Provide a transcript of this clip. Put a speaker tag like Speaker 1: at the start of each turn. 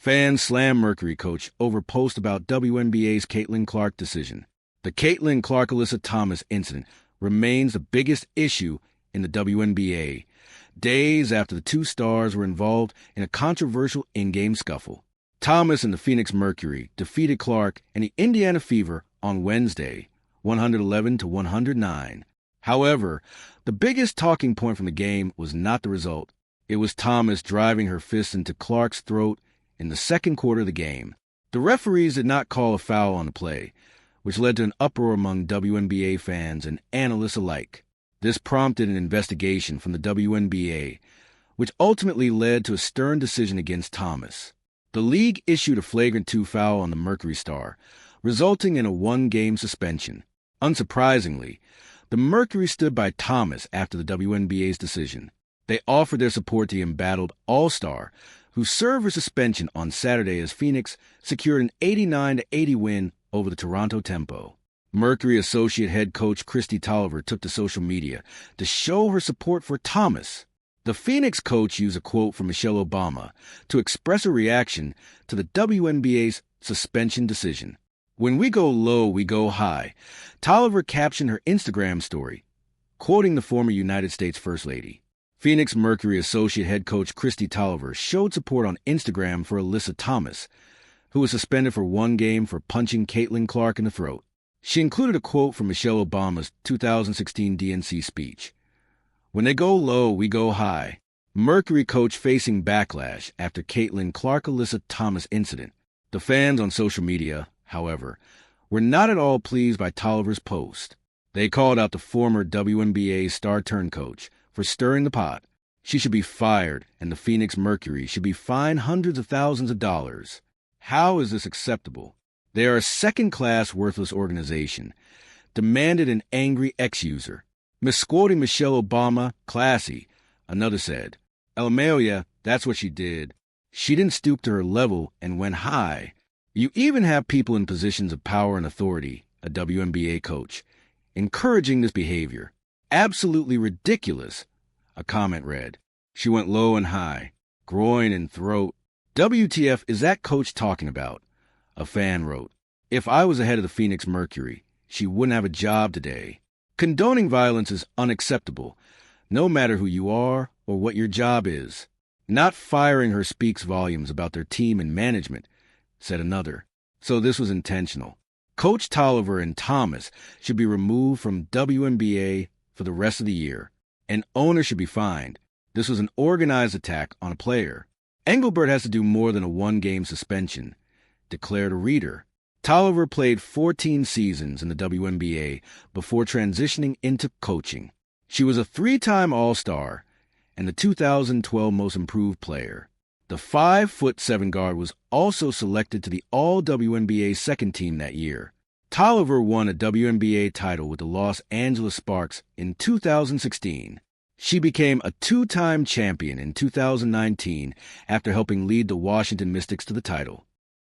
Speaker 1: Fans slam Mercury coach over post about WNBA's Caitlin Clark decision. The Caitlin Clark-Alyssa Thomas incident remains the biggest issue in the WNBA, days after the two stars were involved in a controversial in-game scuffle. Thomas and the Phoenix Mercury defeated Clark and the Indiana Fever on Wednesday, 111-109. However, the biggest talking point from the game was not the result. It was Thomas driving her fist into Clark's throat in the second quarter of the game. The referees did not call a foul on the play, which led to an uproar among WNBA fans and analysts alike. This prompted an investigation from the WNBA, which ultimately led to a stern decision against Thomas. The league issued a Flagrant 2 foul on the Mercury star, resulting in a one-game suspension. Unsurprisingly, the Mercury stood by Thomas after the WNBA's decision. They offered their support to the embattled All-Star, who served her suspension on Saturday as Phoenix secured an 89-80 win over the Toronto Tempo. Mercury associate head coach Kristi Tolliver took to social media to show her support for Thomas. The Phoenix coach used a quote from Michelle Obama to express a reaction to the WNBA's suspension decision. "When we go low, we go high," Tolliver captioned her Instagram story, quoting the former United States First Lady. Phoenix Mercury associate head coach Kristi Tolliver showed support on Instagram for Alyssa Thomas, who was suspended for one game for punching Caitlin Clark in the throat. She included a quote from Michelle Obama's 2016 DNC speech. "When they go low, we go high." Mercury coach facing backlash after Caitlin Clark-Alyssa Thomas incident. The fans on social media, however, were not at all pleased by Tolliver's post. They called out the former WNBA star turn coach for stirring the pot. She should be fired, and the Phoenix Mercury should be fined hundreds of thousands of dollars. How is this acceptable? They are a second-class, worthless organization, demanded an angry ex-user. Misquoting Michelle Obama, "Classy," another said, "LMAO, that's what she did. She didn't stoop to her level and went high." You even have people in positions of power and authority, a WNBA coach, encouraging this behavior. "Absolutely ridiculous," a comment read. "She went low and high, groin and throat. WTF is that coach talking about?" A fan wrote. "If I was the head of the Phoenix Mercury, she wouldn't have a job today." Condoning violence is unacceptable, no matter who you are or what your job is. "Not firing her speaks volumes about their team and management," said another. So this was intentional. Coach Tolliver and Thomas should be removed from WNBA for the rest of the year. An owner should be fined. This was an organized attack on a player. "Engelbert has to do more than a one-game suspension," declared a reader. Tolliver played 14 seasons in the WNBA before transitioning into coaching. She was a three-time All-Star and the 2012 Most Improved Player. The 5'7" guard was also selected to the All-WNBA second team that year. Tolliver won a WNBA title with the Los Angeles Sparks in 2016. She became a two-time champion in 2019 after helping lead the Washington Mystics to the title.